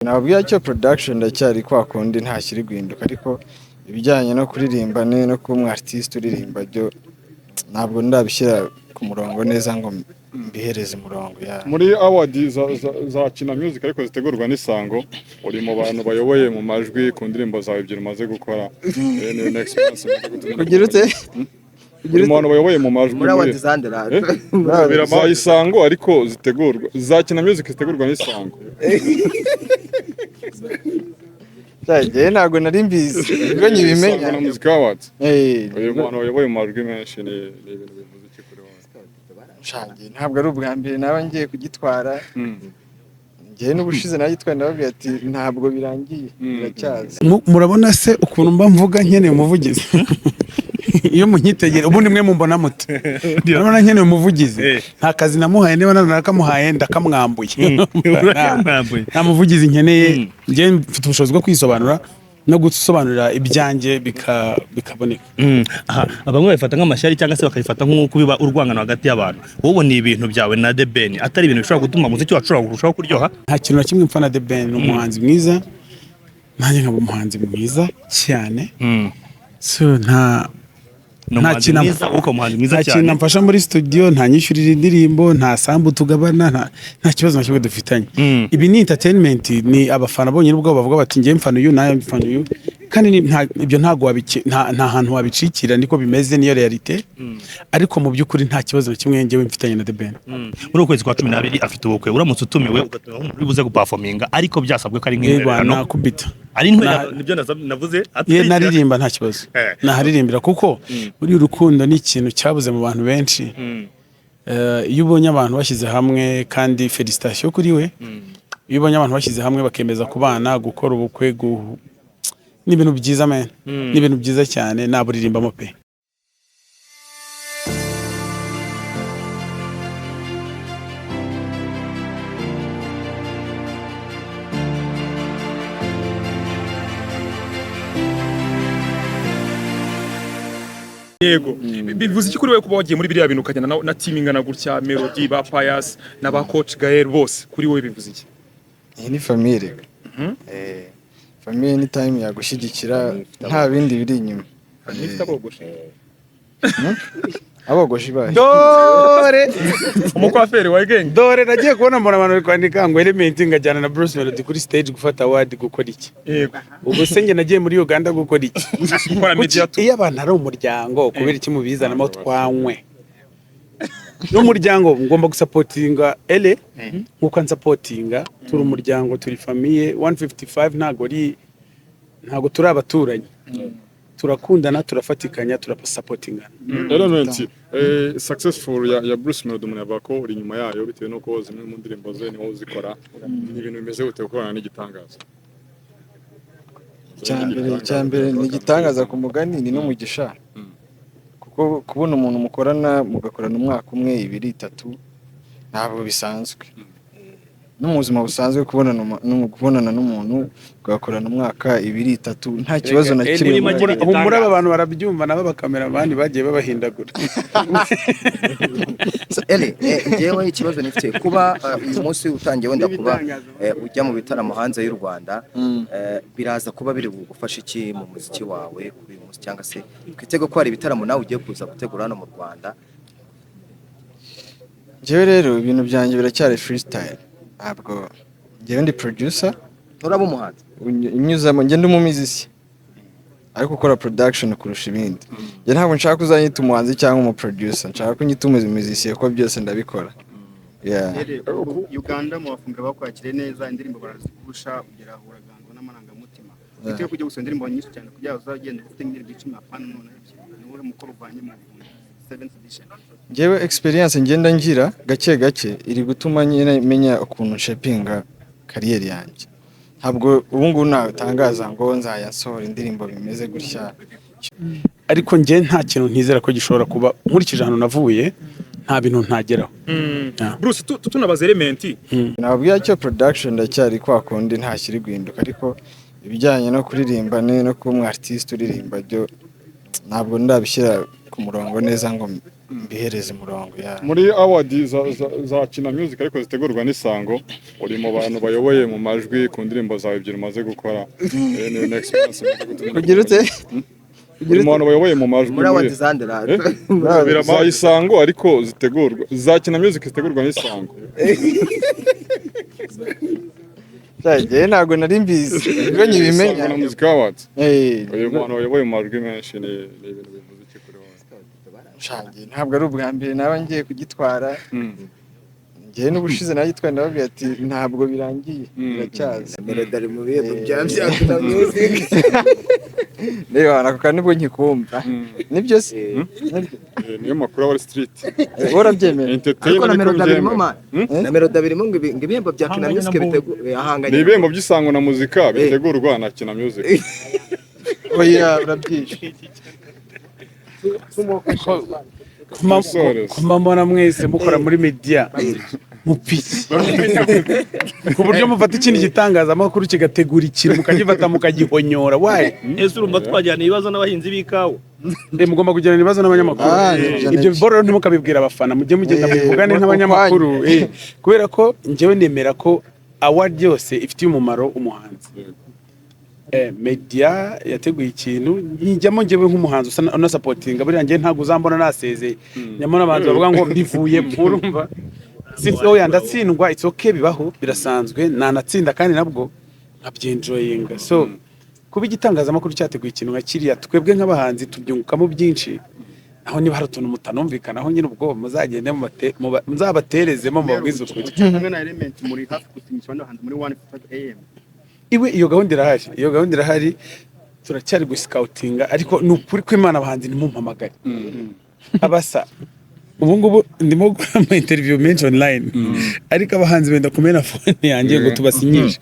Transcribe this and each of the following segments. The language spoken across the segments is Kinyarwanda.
Nababwira cyo production ndacyari kwa kundi ntashyiri guhinduka, ariko ibijyanye no kuririmba no kuba umu artiste uririmba byo ntabwo ndabishyira ku murongo neza ngo mbihereze umurongo ya. Muri award za Kina Music ariko zitegurwa n'isango, uri mu bantu bayoboye mu majwi ku ndirimbo zawe ebyiri umaze gukora. Ni experience kugira ute uri mu bantu bayoboye mu majwi muri award zandera birama isango ariko zitegurwa za Kina Music zitegurwa n'isango. Cyane ntabwo nari mbizi ubwo nyibimenya na Music Awards. Uyu muntu wayoboye mu majwi menshi ni ibintu bivuze iki kuri wowe? Shangi ntabwo ari ubwa mbere naba ngiye kugitwara. Ngiye n'ubushize nagitwaye ndababwira ati ntabwo birangiye biracyaza. Murabona se ukuntu mba mvuga nkeneye umuvugizi iyo munyitegera ubundi mwe mumbona muto urabona nkeneye umuvugizi nta kazi namuhaye niba narakamuhaye ndakamwambuye nta muvugizi nkeneye ngiye mfite ubushobozi bwo kwisobanura no gusobanurira ibyanjye bikaboneka. Abamwe babifata nk'amashyari cyangwa se bakabifata nk'uko biba urwangano hagati y'abantu. Wowe ni ibintu byawe na The Ben atari ibintu bishobora gutuma muziki wacu urushaho kuryoha? Nta kintu na kimwe mpfa na The Ben, umuhanzi mwiza nanjye nkaba umuhanzi mwiza cyane. So nta kintu mfasha muri studio, nta nyishyurira indirimbo, nta sambu tugabana, nta kibazo na kimwe dufitanye. Ibi ni entertainment, ni abafana bonyine ubwo bavuga bati ngiye mfana uyu nayo mfana uyu, kandi ibyo ntago nta hantu wabicikira, niko bimeze, niyo realite. Ariko mu by'ukuri nta kibazo na kimwe ngiye mfitanye na The Ben. Muri ukwezi kwa 12 afite ubukwe, uramutse utumiwe ugatuma muri buze guperforminga, ariko byasabwe ko ari nk'imwerano nakubita ari nibyo navuze ye naririmba nta kibazo naharirimbira, kuko muri urukundo ni ikintu cyabuze mu bantu benshi. Iyo ubonye abantu bashyize hamwe, kandi felicitation kuri we, iyo ubonye abantu bashyize hamwe bakemeza kubana, gukora ubukwe, ni ibintu byiza man, ni ibintu byiza cyane, naburirimbamo pe. Yego bivuze iki kuri wewe kuba wagiye muri biriya bintu ukajyana na team ingana gutya, Melody, ba Pius na ba Coach Gael bose, kuri wewe bivuze iki? Ni famille. Famille ni time yagushyigikira, nta bindi biri inyuma. Abogoshi baje Dore umukwaferi wa gang. Dore nagiye kubona mbona abantu kwandika ngo element ngajyana na Bruce Melody kuri stage gufata award gukora iki. Yego ubwo senge nagiye muri Uganda gukora iki. Iyo abantu ari umuryango kubera iki mubizanamo twanywe n'umuryango ngomba gusupportinga ele nkuko nsupportinga, turi umuryango, turi famille 155, ntago turi abaturanyi, turakundana, turafatikanya, turapasupportingana. Element successful ya Bruce Melody umuntu yavuga ko uri nyuma yayo bitewe nuko zimwe mu ndirimbo ze niho uzikora. Ni ibintu bimeze gute gukorana n'igitangaza? Cyambere ni igitangaza ku mugani, ni n'umugisha, kuko kubona umuntu mukorana mugakorana umwaka umwe 2 3 ntabwo bisanzwe. No mu buzima busanzwe kubonana n'umuntu ugakorana umwaka 2 3 nta kibazo na kimwe. Muri aba bantu barabyumva, nabo bakamera abandi bagiye babahindagura. So jewe ikibazo nifite kuba uyu munsi utangiye wenda kuba ujya mu bitaramo hanze y'u Rwanda, biraza kuba biri gufasha iki mu muziki wawe kuri uyu munsi, cyangwa se twitego ko hari ibitaramo nawe ugiye kuza gutegura hano mu Rwanda? Jewe rero ibintu byanjye biracyari freestyle, ntabwo ngewe ndi producer, uraba umuhanzi unyuzamo, ngende umumiziki ariko ukora production kurusha ibindi. Nge ntabwo nshaka kuzanyita umuhanzi cyangwa umu producer, nshaka ko nyita umuziki, ko byose ndabikora. Uganda mu bafunga bakwakire neza, indirimbo barazigusha ugera uragangwa n'amarangamutima. Ufite kujya gusoma indirimbo nyinshi cyane kugira uzagenda ufite indirimbo 10 apana none niwe mukoro uvanye mu 7th edition. Ngewe experience ngenda ngira gake gake iri gutuma nyine menya ukuntu shapinga career yanjye. Ntabwo ubu ngubu natangaza ngo nzayasohora indirimbo bimeze gutya, ariko nge nta kintu ntizera ko gishobora kuba nkurikije hano navuye, nta bintu ntageraho. Bruce tunabaza element. Nababwira cyo production ndacyari kwa kundi ntashyiri guhinduka, ariko ibijyanye no kuririmba no kuba umu artiste uririmba byo ntabwo ndabishyira ku murongo neza ngo mbihereze umurongo ya muri award za kina music ariko zitegurwa n'isango uri mu bantu bayoboye mu majwi ku ndirimbo zawe ebyiri umaze gukora ni experience kugira ute uri mu bantu bayoboye mu majwi muri award zandera birama isango ariko zitegurwa za kina music zitegurwa n'isango cyane ntabwo nari mbizi ibyo nyibimenya na music awards eh uyu muntu wayoboye mu majwi menshi ni ibintu bivuze iki kuri wowe shangiye ntabwo ari ubwa mbere nawe ngiye kugitwara ngiye n'ubushize nagitwaye ndababwira ati ntabwo birangiye biracyaza melodari mu bihembo bya kina music reba nako kandi nibwo nkikumva nibyo se niyo makuru aba street urabyemera ariko na entertainment melodari birimo na melodari birimo ngo ibihembo bya kina music ahanganye ni ibihembo by'isango na muzika bitegurwa na kina music oya urabyishe kumambona mwese mukora muri media mupiki ku buryo mufata ikindi gitangazamakuru kigategura ikintu mukagifata mukagihonyora wayi ese urumva twajyana ibibazo n'abahinzi b'ikawa mugomba kugirana ibibazo n'abanyamakuru ibyo biboro rero ntimukabibwira abafana mujye mugenda muvugane nk'abanyamakuru kubera ko njyewe nemera ko award yose ifitiye umumaro umuhanzi media yateguye ikintu njyamo njyewe nk'umuhanzi unasapotinga buriya njyewe ntabwo uzambona nasezeye nyamara abantu bavuga ngo mbivuye murumva oya ndatsindwa it's okay bibaho birasanzwe nanatsinda kandi nabwo nkabyenjoyinga so kuba igitangazamakuru cyateguye ikintu nka kiriya twebwe nk'abahanzi tubyungukamo byinshi aho niba hari utuntu mutanumvikanaho nyine ubwo muzagende muzabaterezemo mubabwize ukuri hamwe na element muri hafi gusinyisha abandi bahanzi muri 1:50 am iwe iyo gahunda irahari turacyari gusikautinga ariko ni ukuri ko Imana abahanzi ntimumpamagare abasa ubu ngubu ndimo gukora interview menshi online ariko abahanzi benda kumena phone yanjye ngo tubasinyishe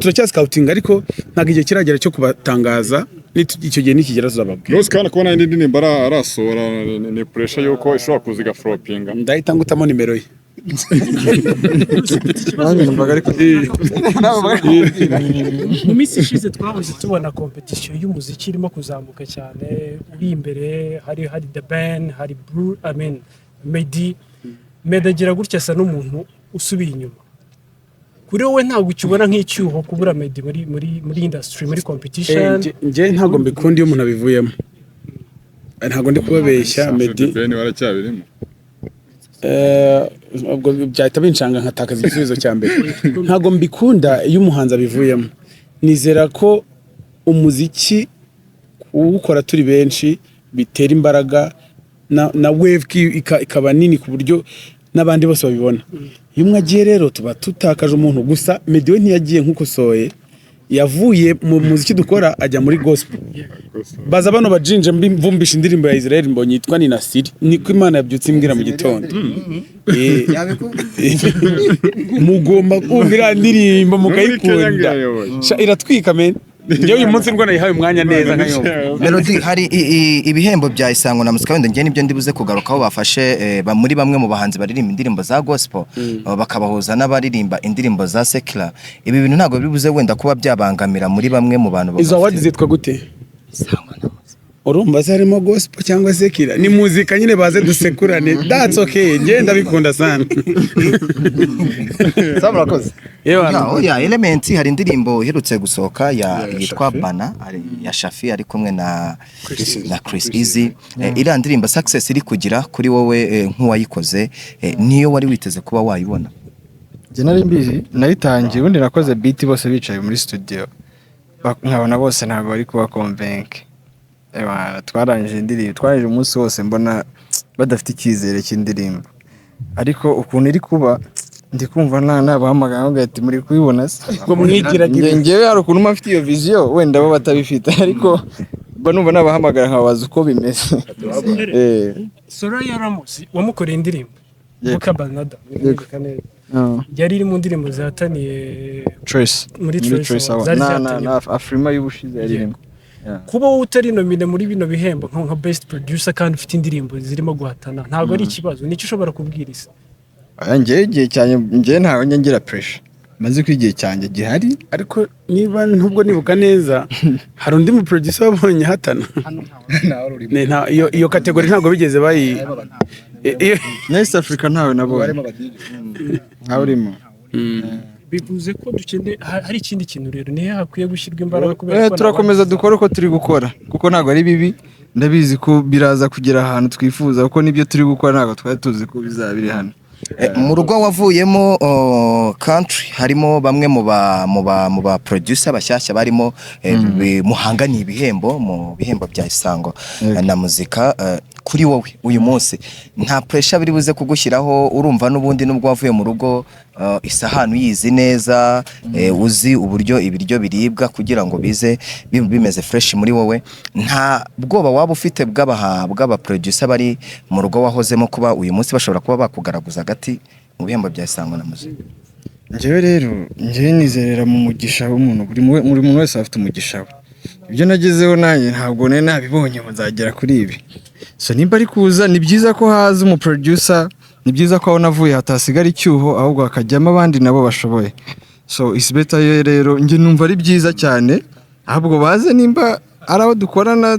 turacyascouting ariko ntabwo igihe kiragera cyo kubatangaza icyo gihe nikigera tuzababwira Rose kana kubona indi ndirimbo arasora ni pressure yuko ishobora kuziga floppinga ndahita ngutamo nimero ye mu minsi ishize twahoze tubona competition y'umuziki irimo kuzamuka cyane uri imbere hari The Ben hari Blue Medi agira gutya asa n'umuntu usubiye inyuma kuri wowe ntabwo ukibona nk'icyuho kubura Medi muri industry muri competition njye ntabwo mbikunda iyo umuntu abivuyemo ntabwo ndi kubabeshya Medi Ben waracyabirimo ubwo byahita binshanga nkatakaza igisubizo cya mbere ntabwo mbikunda iyo umuhanzi abivuyemo nizera ko umuziki kuwukora turi benshi bitera imbaraga na wave ikaba nini ku buryo n'abandi bose babibona iyo umwe agiye rero tuba tutakaje umuntu gusa Medi we ntiyagiye nk'ukosoye yavuye mu muziki dukora ajya muri gospel baza bano bajinje mvumbisha indirimbo ya Israel mbonye yitwa ni Nasiri niko Imana yabyutse imbwira mu gitondo mugomba kumvira indirimbo mukayikunda iratwika men njyewe uyu munsi ngo nayihaye umwanya neza nkayo Melody hari ibihembo bya isango na muzika wenda njye nibyo ndibuze kugarukaho bafashe muri bamwe mu bahanzi baririmba indirimbo za gospel bakabahuza n'abaririmba indirimbo za secular ibi bintu ntabwo bibuze wenda kuba byabangamira muri bamwe mu bantu izo award zitwa gute urumva zarimo gospel cyangwa secular ni muzika nyine baze dusekurane that's okay njye ndabikunda sana murakoze ya element hari indirimbo iherutse gusohoka yitwa Bana ya Shafi ari kumwe na Chris Easy iriya ndirimbo success iri kugira kuri wowe nk'uwayikoze niyo wari witeze kuba wayibona njye nari mbizi nayitangiye ubundi nakoze beat bose bicaye muri studio nkabona bose ntabwo bari kuba convince twarangije indirimbo twarangije umunsi wose mbona badafite icyizere cy'indirimbo ariko ukuntu iri kuba ndi kumva nabahamagara ngo ati muri kubibona se ngo mwigiragira ngewe hari ukuntu mfite iyo vision wenda bo batabifite ariko numva nabahamagara nkabaza uko bimeze Soraya Ramos wamukoreye indirimbo Buka Banada yari iri mu ndirimbo zahataniye Trace muri Trace na Afrima y'ubushize yarimo kuba wowe utari nomine muri bino bihembo nka best producer kandi ufite indirimbo zirimo guhatana ntabwo ari ikibazo nicyo ushobora kubwiriza njye cyane njye ntawe ngira pressure maze ko igihe cyanjye gihari ariko niba ntubwo nibuka neza hari undi mu producer wabonye hatana iyo kategori ntabwo bigeze bayi na East Africa ntawe nabonye ntawe urimo bivuze ko dukeneye hari ikindi kintu rero niyo hakwiye gushyirwa imbaraga kubera ko turakomeza dukora uko turi gukora kuko ntabwo ari bibi ndabizi ko biraza kugera ahantu twifuza kuko nibyo turi gukora ntabwo twari tuzi ko bizaba biri hano. Mu rugo wavuyemo country harimo bamwe mu ba producer bashyashya barimo muhanganiye ibihembo mu bihembo bya Isango na muzika. Kuri wowe uyu munsi nta pressure biri buze kugushyiraho urumva n'ubundi nubwo wavuye mu rugo isahanu yizi neza uzi uburyo ibiryo biribwa kugira ngo bize bimeze fresh muri wowe nta bwoba waba ufite bw'aba producer bari mu rugo wahozemo kuba uyu munsi bashobora kuba bakugaraguza agati mu bihembo bya Isango na muzika? Njyewe rero nizerera mu mugisha w'umuntu buri muntu wese afite umugisha we ibyo nagezeho nanjye ntabwo nari nabibonye muzagera kuri ibi so nimba ari kuza ni byiza ko haza umuproducer ni byiza ko aho navuye hatasigara icyuho ahubwo hakajyamo abandi nabo bashoboye so is better yo rero njye numva ari byiza cyane ahubwo baze nimba ari aho dukorane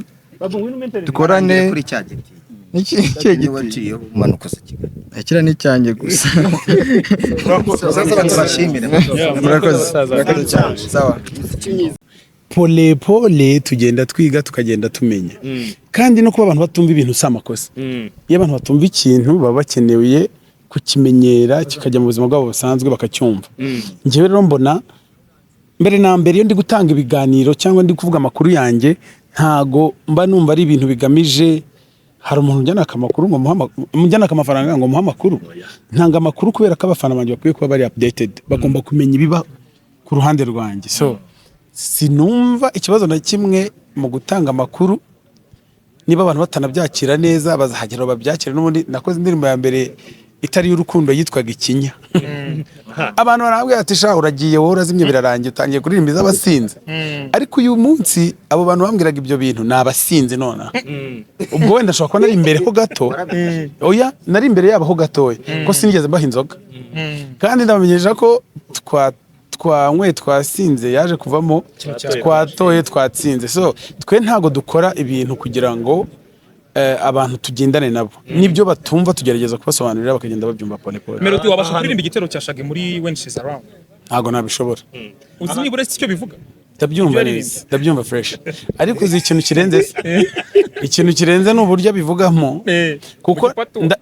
kuri cya giti iki giti umanuka se Kigali akira ni cyanjye gusa murakoze cyane sawa pole pole tugenda twiga tukagenda tumenya kandi no kuba abantu batumva ibintu usamakosa iyo abantu batumva ikintu baba bakeneye kukimenyera kikajya mu buzima bwabo busanzwe bakacyumva. Njyewe rero mbona mbere na mbere iyo ndi gutanga ibiganiro cyangwa ndi kuvuga amakuru yanjye ntago mba numva ari ibintu bigamije hari umuntu ujyana akamakuru ngo mujyana akamafaranga ngo muha amakuru ntanga amakuru kubera ko abafana banjye bakwiye kuba bari updated bagomba kumenya ibiba ku ruhande rwanjye so sinumva ikibazo na kimwe mu gutanga amakuru niba abantu batanabyakira neza bazahagera babyakira n'ubundi nakoze indirimbo ya mbere itari y'urukundo yitwaga Ikinya abantu barambwira ati sha uragiye wowe urazimye birarangiye utangiye kuririmba iz'abasinze ariko uyu munsi abo bantu bambwiraga ibyo bintu nabasinze nona ubwo wenda ashobora kuba nari imbere ho gato oya nari imbere yabo ho gatoya ko sinigeze mbaha inzoga kandi ndabamenyesha ko twanywe twasinze yaje kuvamo twatoye twatsinze so twe ntago dukora ibintu kugira ngo abantu tugendane nabo nibyo batumva tugerageza kubasobanurira bakagenda babyumva pole pole. Melody wabasha kuririmba igitero cya Shage muri When She's Around? Ntago nabishobora. Uzi nibura icyo bivuga? Ndabyumva neza, ndabyumva fresh. Ariko uzi ikintu kirenze n'uburyo bivugamo kuko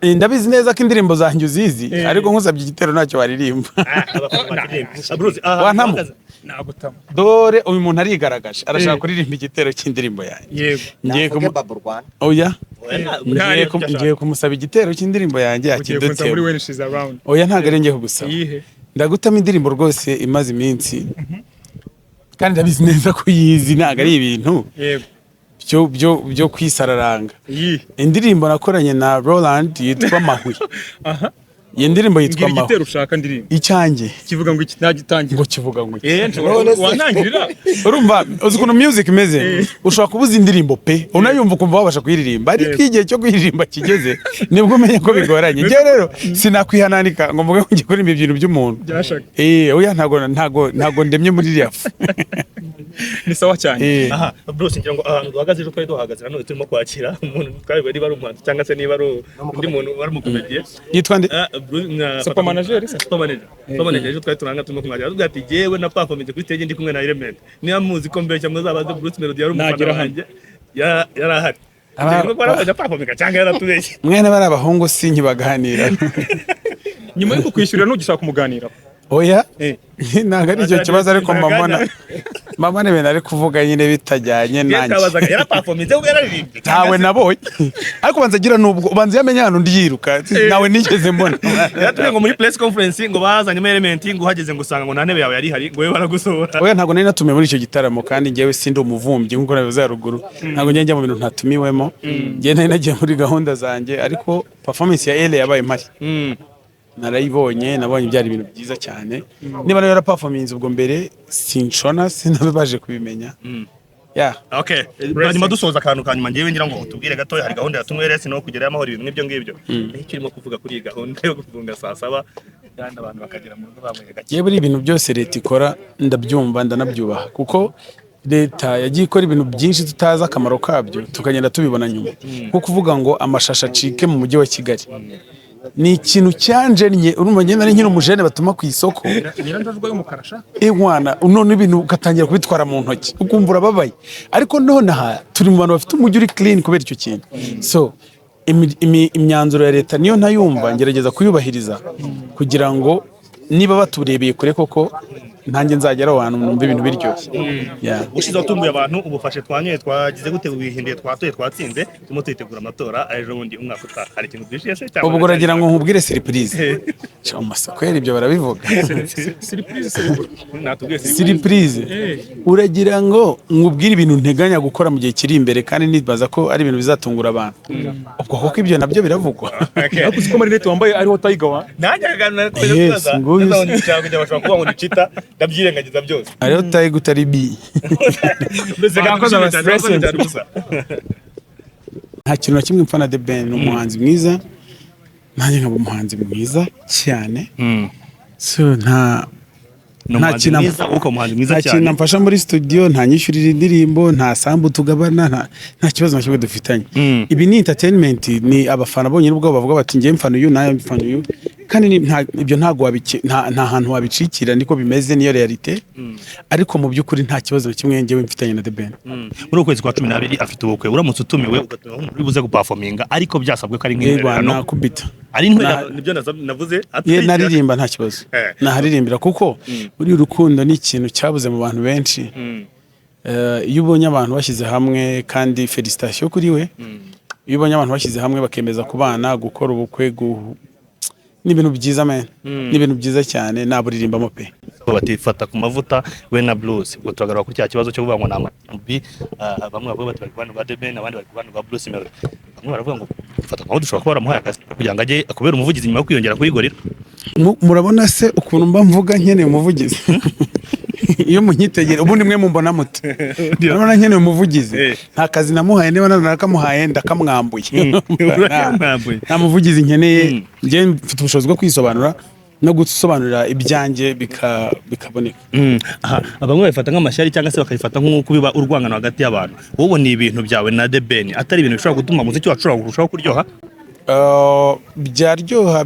ndabizi neza ko indirimbo zanjye uzizi ariko nkusabye igitero ntacyo waririmba. Nagutama. Dore uyu muntu arigaragaje arashaka kuririmba igitero cy'indirimbo yanjye. Ngiye oya ngiye kumusaba igitero cy'indirimbo yanjye yakidutse. Oya ntago ari ngiye kugusaba. Ndagutama indirimbo rwose imaze iminsi. Kandi ndabizi neza ko yizi ntago ari ibintu byo kwisararanga. Indirimbo nakoranye na Roland yitwa Mahwi. Iyi ndirimbo yitwa Mahwi. Igitero ushaka ndirimbo. Icyanjye. Kivuga ngo iki nagitangira. Ngo kivuga ngo iki. Wanangirira. Urumva uzi ukuntu music imeze. Ushobora kubuza indirimbo pe. Unayumva ukumva wabasha kuyiririmba. Ariko igihe cyo kuyiririmba kigeze nibwo umenya ko bigoranye. Njye rero sinakwihanandika ngo mvuge ngo ngiye kuririmba ibintu by'umuntu. Oya ntago ndemye muri riafu. Ni sawa cyane. Aha Bruce ngira ngo ahantu duhagaze ejo twari duhagaze none turimo kwakira umuntu twari bari umuhanzi cyangwa se niba ari undi muntu wari umukomediye. Yitwa nde? Super manager. Ejo twari turanga turimo kumwakira tuvuga ati jewe na performance kuri stage ndi kumwe na Element niba muzi ko mbere cyangwa zabaze Bruce Melody yari umufana wanjye yarahari mwene bari abahungu sinkibaganira nyuma yo kukwishyurira ntugishaka kumuganira. Oya ntago ari icyo kibazo ariko mama ne bena ari kuvuga nyine bitajyanye nanjye ntawe nabonye ariko banza agira nubwo banza yamenye hano ndi yiruka nawe nigeze mbona yatuye ngo muri press conference ngo bazanye Element ngo uhageze ngo usanga ngo nta ntebe yawe yari hari ngo we baragusohora. Oya ntago nari natumiwe muri icyo gitaramo kandi ngewe sindi umuvumbyi nkuko nabivuze haruguru ntago njya mu bintu ntatumiwemo ngiye nari nagiye muri gahunda zanjye ariko performance ya Ele yabaye mpari narayibonye nabonye byari ibintu byiza cyane niba rero performance ubwo mbere sinshona sinabaje kubimenya okay nyuma dusoza akantu kanyuma ngiye ngira ngo tubwire gato hari gahunda yatumwe rese no kugerayo amahoro ibintu nk'ibyo ngibyo icyo urimo kuvuga kuri iyi gahunda yo gufunga saa 7 kandi abantu bakagera mu rugo bamwe gake. yewe buri ibintu byose leta ikora ndabyumva ndanabyubaha kuko leta yagiye ikora ibintu byinshi tutazi akamaro kabyo tukagenda tubibona nyuma nko kuvuga ngo amashasha acike mu mujyi wa Kigali ni ikintu cyanjennye urumva ngenda ari nkiri umujene batuma ku isoko Nyirandajwe y'umukara sha. Ewana none ibintu ugatangira kubitwara mu ntoki ukumva urababaye ariko none aha turi mu bantu bafite umujyi uri clean kubera icyo kintu so imyanzuro ya leta niyo ntayumva ngerageza kuyubahiriza kugira ngo niba baturebeye kure koko ntange nzagera ahantu numva ibintu biryoshye ushize watunguye abantu ubufashe twanyoye twagize gute wihinduye twatoye twatsinze turimo twitegura amatora ejo bundi umwaka utaha hari ikintu bwishiye se cyangwa ubwo uragira ngo nkubwire surprise cyo masako ibyo barabivuga surprise uragira ngo nkubwire ibintu nteganya gukora mu gihe kiri imbere kandi nibaza ko ari ibintu bizatungura abantu ubwo koko ibyo nabyo biravugwa ariko uzi ko marinete wambaye ariho Tiger wa nanjye aganira ko kuzaza ndabona cyangwa bashaka kuba ngo nicita ndabyirengagiza byose ariho Tiger utari bi mbese gakoze ama stress nta kintu na kimwe mpfa na The Ben ni umuhanzi mwiza nanjye nkaba umuhanzi mwiza cyane so nta kintu mfasha muri studio nta nyishyurira indirimbo nta sambu tugabana nta kibazo na kimwe dufitanye ibi ni entertainment ni abafana bonyine ubwo bavuga bati ngiye mfana uyu nayo mfana uyu kandi ibyo ntago nta hantu wabicikira niko bimeze niyo realite ariko mu by'ukuri nta kibazo na kimwe ngewe mfitanye na The Ben muri ukwezi kwa 12 afite ubukwe uramutse utumiwe ugatuma uri buze guperforminga ariko byasabwe ko ari nk'intera nakubita ari nibyo navuze naririmba nta kibazo naharirimbira kuko uri urukundo ni ikintu cyabuze mu bantu benshi iyo ubonye abantu bashyize hamwe kandi felicitation kuri we iyo ubonye abantu bashyize hamwe bakemeza kubana gukora ubukwe ni ibintu byiza man ni ibintu byiza cyane naburirimbamo pe bati Fata kumavuta we na blues ubwo turagaruka kuri cya kibazo cyo kuvuga ngo namabi bamwe bavuga bati bari kubana ba The Ben abandi bari kubana ba Bruce Melody bamwe baravuga ngo Fata kumavuta dushobora kuba baramuhaye akazi kugira ngo ajye akubera umuvugizi nyuma yo kwiyongera kuri gorira murabona se ukuntu mba mvuga nkeneye umuvugizi iyo munyitegera ubundi mwe mumbona mute urabona nkeneye umuvugizi nta kazi namuhaye niba narakamuhaye ndakamwambuye nta muvugizi nkeneye njye mfite ubushobozi bwo kwisobanura no gusobanurira ibyanjye bikaboneka bamwe bifata nk'amashyari cyangwa se bakayifata nk'uko biba urwangano hagati y'abantu wowe ni ibintu byawe na The Ben atari ibintu bishobora gutuma umuziki wacu urushaho kuryoha byaryoha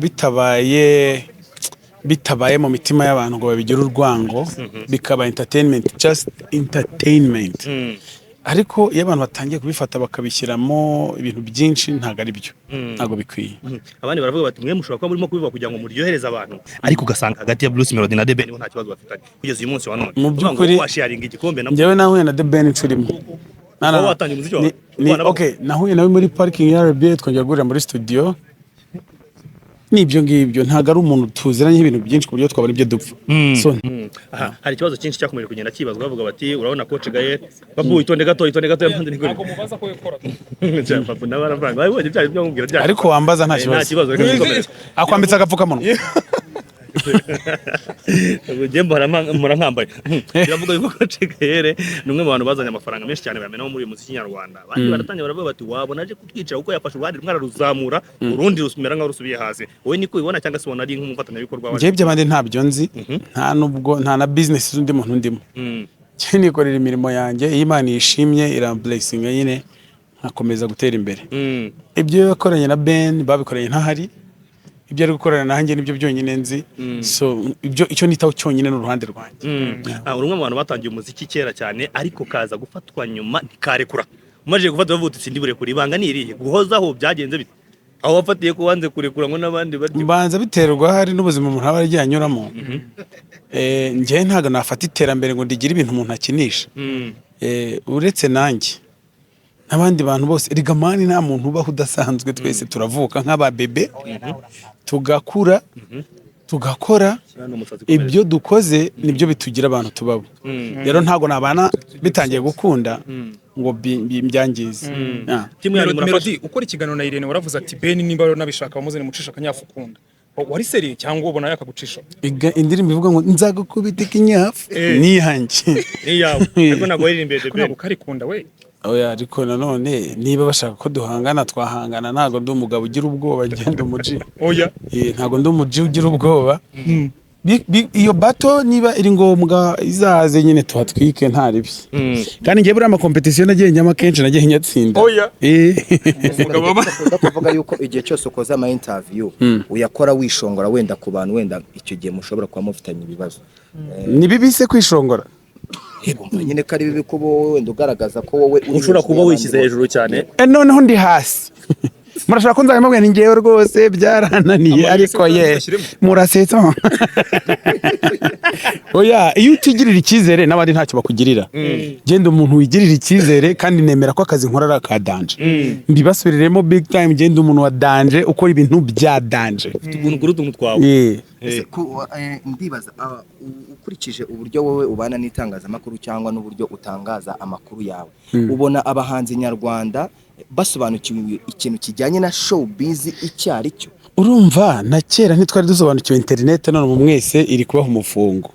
bitabaye mu mitima y'abantu ngo babigire urwango bikaba entertainment just entertainment ariko iyo abantu batangiye kubifata bakabishyiramo ibintu byinshi ntago ari byo ntago bikwiye abandi baravuga bati mwe mushobora kuba murimo kubivuga kugira ngo muryohereze abantu ariko ugasanga hagati ya Bruce Melody na The Ben nta kibazo bafitanye kugeza uyu munsi wa none mu by'ukuri washaringa igikombe na njyewe nahuye na The Ben inshuro imwe okay nahuye nawe muri parking ya RBA twongera guhurira muri studio nibyo ngibyo ntago ari umuntu tuziranye ibintu byinshi ku buryo twabona ibyo dupfa so hari ikibazo cyinshi cyakomeje kugenda kibazwa bavuga bati urabona coach Gaye babu itonde gato yamande niko mubaza ko yakora papu nabaravanga baje byari byo mubwira byari ariko wambaza nta kibazo akwambitsa agapfukamunwa Ujembo murankambaye biravuga yuko coach Gaye numwe mu bantu bazanye amafaranga menshi cyane bamenaho muri uyu muziki nyarwanda bandi baratangira baravuga bati wabona aje kutwicara kuko yafashe uruhande rumwe araruzamura urundi rusumera nka rusubiye hasi wowe niko ubibona cyangwa se ubona ari nk'umufatanya bikorwa waje njye by'abandi ntabyo nzi nta nubwo nta na business z'undi muntu ndimo cyo nikorera imirimo yanjye iyo Imana yishimye blessing nyine nkakomeza gutera imbere ibyo yakoranye na Ben babikoranye ntahari ibyo ari gukorana nanjye nibyo byonyine nzi so icyo nitaho cyonyine n'uruhande rwanjye urumwe mu bantu batangiye umuziki kera cyane ariko kaza gufatwa nyuma ntikarekura umaje gufata bavuga sindi burekura ibanga niriye guhozaho byagenze bite aho wafatiye ko wanze kurekura ngo n'abandi bati mbanza biterwa hari n'ubuzima umuntu aba yagiye anyuramo njye ntago nafata iterambere ngo ndigire ibintu umuntu akinisha uretse nanjye n'abandi bantu bose rigamani nta muntu ubaho udasanzwe twese turavuka nk'ababebe tugakura tugakora ibyo dukoze nibyo bitugira abantu tubabo rero ntago nabana bitangiye gukunda ngo byangize Melody ukora ikiganiro na Irene waravuze ati Ben nimba nabishaka bamuzene mucisha kanyafu ukunda wari seri cyangwa ubona yakagucisha indirimbo ivuga ngo nzagukubita ikinyafu nihanjye niyawe ariko nago irimbeye The Ben karikunda we oya ariko nanone niba bashaka ko duhangana twahangana, ntago ndi umugabo ugira ubwoba ngenda umuji. oya Ntago ndi umuji ugira ubwoba. Iyo bato niba iri ngombwa izaze nyine tuhatwike nta ribi. Kandi ngiye buri ama competition nagiye njyamo kenshi nagiye nyatsinda. oya umugabo kuvuga yuko igihe cyose ukoze ama interview uyakora wishongora wenda ku bantu wenda icyo gihe mushobora kuba mufitanye ibibazo. Ni bibi se kwishongora? Nyine kari bibi ko wowe wenda ugaragaza ko wowe ushobora kuba wishyize hejuru cyane. Noneho ndi hasi. Murashaka ko nzabimubwira ni ngewe rwose byarananiye ariko ye murasetsa. Oya iyo utigirira icyizere n'abandi ntacyo bakugirira. Genda umuntu wigirira icyizere kandi nemera ko akazi nkora ari akadanje. Mbibasubiriremo big time, genda umuntu wa danje ukora ibintu bya danje. Utuntu kuri utuntu twawe. Ndibaza ukurikije uburyo wowe ubana n'itangazamakuru cyangwa n'uburyo utangaza amakuru yawe, ubona abahanzi nyarwanda basobanukiwe ikintu kijyanye na showbiz icyo ari cyo? Urumva na kera ntitwari dusobanukiwe internet, none mu mwese iri kubaho umufungo.